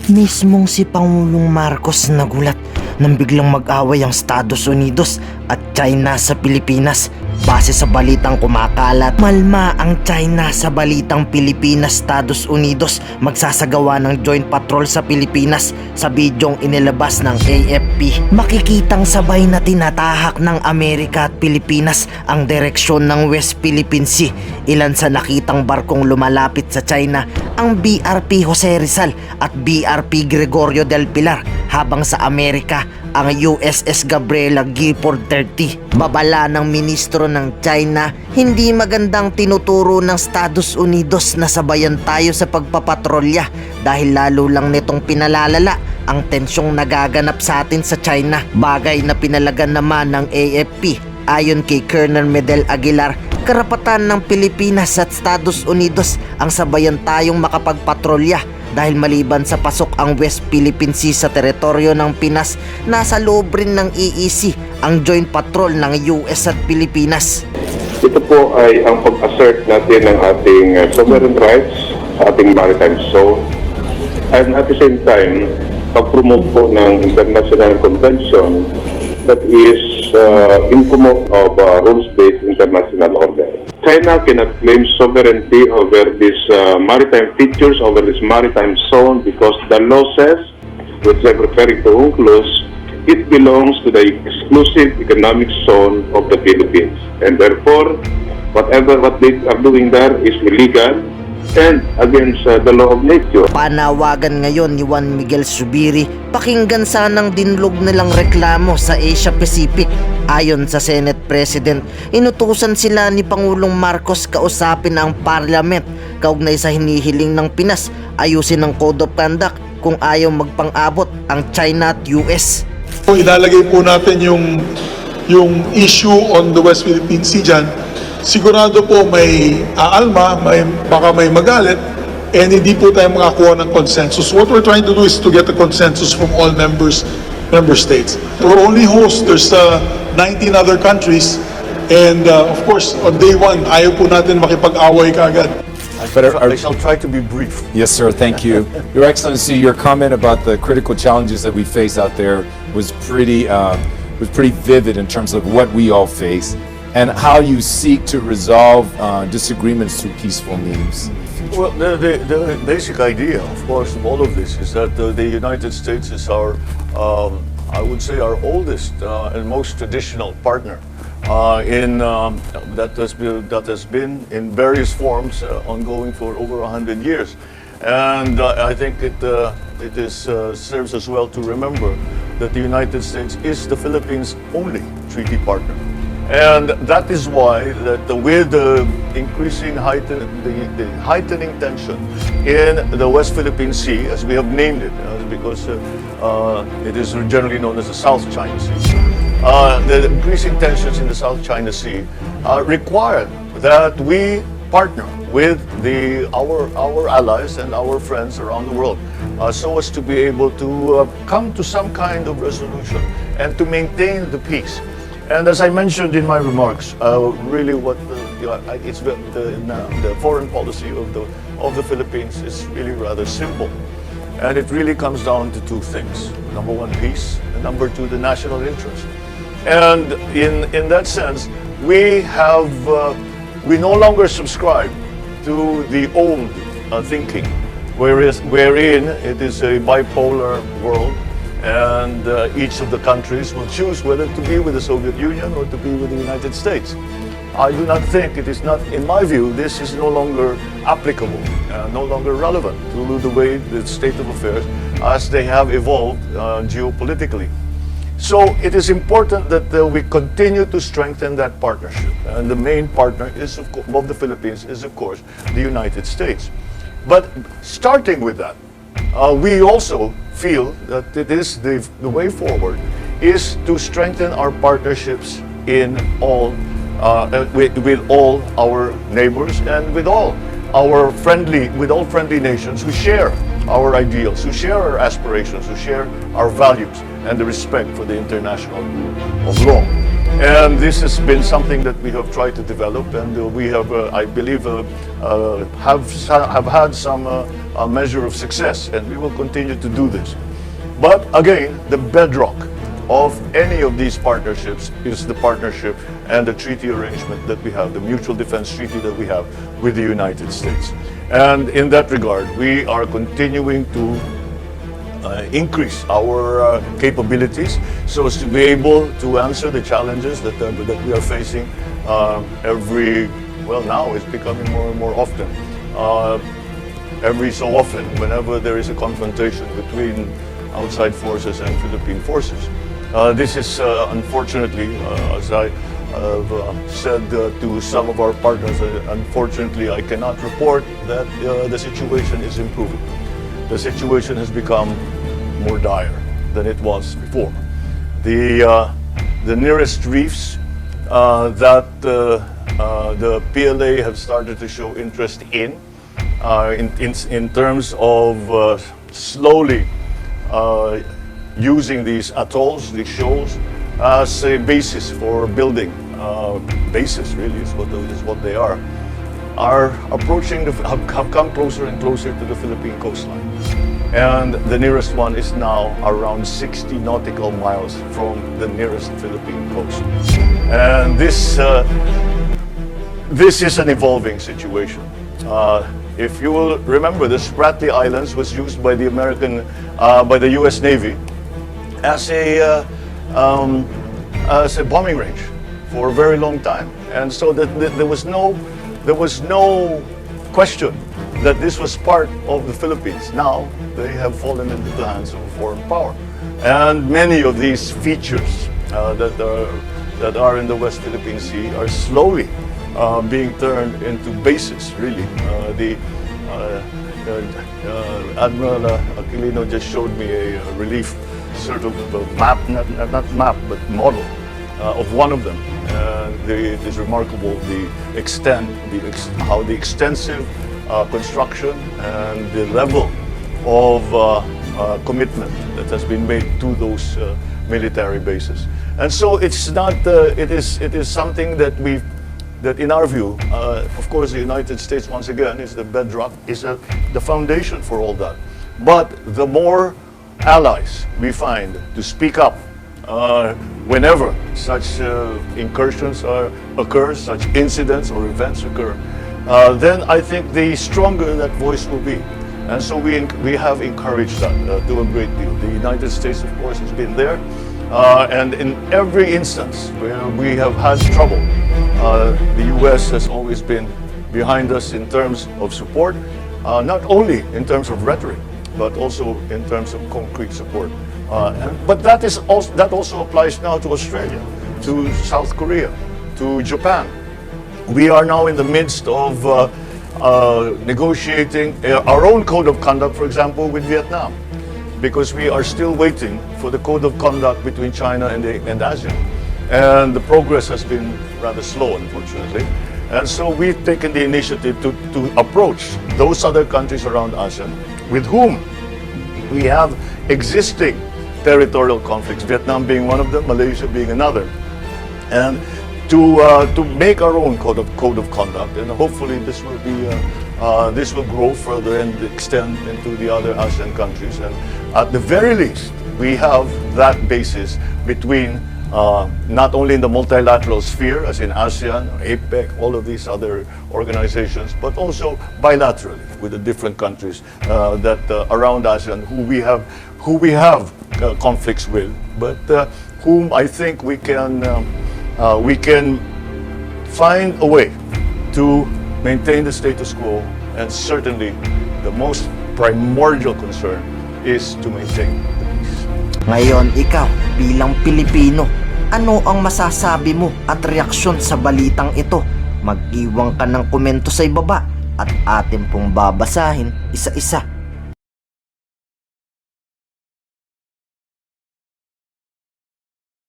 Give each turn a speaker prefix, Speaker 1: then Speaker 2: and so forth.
Speaker 1: Mismong si Pangulong Marcos nagulat nang biglang mag-away ang Estados Unidos at China sa Pilipinas. Base sa balitang kumakalat, malma ang China sa balitang Pilipinas-Estados Unidos magsasagawa ng joint patrol sa Pilipinas. Sa bidyong inilabas ng AFP, makikitang sabay na tinatahak ng Amerika at Pilipinas ang direksyon ng West Philippine Sea. Ilan sa nakitang barkong lumalapit sa China ang BRP Jose Rizal at BRP Gregorio del Pilar, habang sa Amerika ang USS Gabriela Gifford 30. Babala ng ministro ng China, hindi magandang tinuturo ng Estados Unidos na sabayan tayo sa pagpapatrolya dahil lalo lang nitong pinalalala ang tensyong nagaganap sa atin sa China. Bagay na pinalagan naman ng AFP. Ayon kay Colonel Medel Aguilar, karapatan ng Pilipinas at Estados Unidos ang sabayan tayong makapagpatrolya dahil maliban sa pasok ang West Philippine Sea sa teritoryo ng Pinas, nasa loob rin ng EEC ang joint patrol ng US at Pilipinas.
Speaker 2: Ito po ay ang pag-assert natin ng ating sovereign rights sa ating maritime zone, and at the same time, pag-promote po ng international convention that is income of rules-based international order. China cannot claim sovereignty over these maritime features, over this maritime zone, because the law says, which I'm referring to UNCLOS, it belongs to the exclusive economic zone of the Philippines. And therefore, what they are doing there is illegal and against the law of nature.
Speaker 1: Panawagan ngayon ni Juan Miguel Zubiri, pakinggan sanang dinlog nilang reklamo sa Asia Pacific. Ayon sa Senate President, inutusan sila ni Pangulong Marcos kausapin ang Parliament kaugnay sa hinihiling ng Pinas ayusin ang Code of Conduct kung ayaw magpang-abot ang China at US.
Speaker 3: Ilalagay po natin yung issue on the West Philippine Sea dyan. Sigurado po may aalma, baka may magalit, and hindi po tayo makakuha ng consensus. What we're trying to do is to get a consensus from all member states. We're only host, there's 19 other countries, and of course, on day one, ayaw po natin makipag-away kaagad.
Speaker 4: I shall try to be brief. Yes, sir. Thank you. Your Excellency, your comment about the critical challenges that we face out there was pretty vivid in terms of what we all face and how you seek to resolve disagreements through peaceful means.
Speaker 5: Well, the basic idea, of course, of all of this is that the United States is our, I would say, our oldest and most traditional partner. That has been in various forms ongoing for over 100 years, and I think it serves us well to remember that the United States is the Philippines' only treaty partner, and that is why that with the increasing heightening tension in the West Philippine Sea, as we have named it, because it is generally known as the South China Sea. The increasing tensions in the South China Sea require that we partner with our allies and our friends around the world so as to be able to come to some kind of resolution and to maintain the peace. And as I mentioned in my remarks, really what the foreign policy of the Philippines is really rather simple. And it really comes down to two things. Number one, peace, and number two, the national interest. And in that sense, we no longer subscribe to the old thinking, wherein it is a bipolar world, and each of the countries will choose whether to be with the Soviet Union or to be with the United States. I do not think, it is not, in my view, this is no longer applicable, no longer relevant to the way the state of affairs as they have evolved geopolitically. So it is important that we continue to strengthen that partnership. And the main partner of the Philippines is, of course, the United States. But starting with that, we also feel that it is the way forward is to strengthen our partnerships in all with all our neighbors and with all friendly nations who share our ideals, who share our aspirations, who share our values and the respect for the international rule of law. And this has been something that we have tried to develop, and we have, I believe, have had some measure of success, and we will continue to do this. But again, the bedrock of any of these partnerships is the partnership and the treaty arrangement that we have, the mutual defense treaty that we have with the United States. And in that regard, we are continuing to increase our capabilities so as to be able to answer the challenges that we are facing now it's becoming more and more often. Every so often, whenever there is a confrontation between outside forces and Philippine forces. This is unfortunately, as I have said to some of our partners, unfortunately I cannot report that the situation is improving. The situation has become more dire than it was before. The nearest reefs that the PLA have started to show interest in terms of slowly using these atolls, these shoals, as a basis for building. Basis really is what they are approaching, have come closer and closer to the Philippine coastline. And the nearest one is now around 60 nautical miles from the nearest Philippine coast. And this is an evolving situation. If you will remember, the Spratly Islands was used by the by the U.S. Navy as a bombing range for a very long time, and so that there was no question that this was part of the Philippines. Now they have fallen into the hands of a foreign power, and many of these features that are in the West Philippine Sea are slowly being turned into bases. Really, Admiral Aquilino just showed me a relief sort of map, not map, but model of one of them. It is remarkable how the extensive construction construction and the level of commitment that has been made to those military bases. And so it's not, it is something that that in our view, of course, the United States, once again, is the bedrock, is the foundation for all that. But the more allies we find to speak up whenever such incursions occur, such incidents or events occur, then I think the stronger that voice will be. And so we have encouraged that to a great deal. The United States, of course, has been there. And in every instance where we have had trouble, the U.S. has always been behind us in terms of support, not only in terms of rhetoric, but also in terms of concrete support. But that also applies now to Australia, to South Korea, to Japan. We are now in the midst of negotiating our own code of conduct, for example, with Vietnam, because we are still waiting for the code of conduct between China and ASEAN. And the progress has been rather slow, unfortunately. And so we've taken the initiative to approach those other countries around ASEAN with whom we have existing territorial conflicts, Vietnam being one of them, Malaysia being another, and to make our own code of conduct. And hopefully this will grow further and extend into the other ASEAN countries. And at the very least, we have that basis between not only in the multilateral sphere, as in ASEAN, APEC, all of these other organizations, but also bilaterally with the different countries that around ASEAN who we have conflicts with, but whom I think we can find a way to maintain the status quo. And certainly the most primordial concern is to maintain the peace.
Speaker 1: Ngayon, ikaw bilang Pilipino, ano ang masasabi mo at reaksyon sa balitang ito? Mag-iwan ka ng komento sa ibaba at atin pong babasahin isa-isa.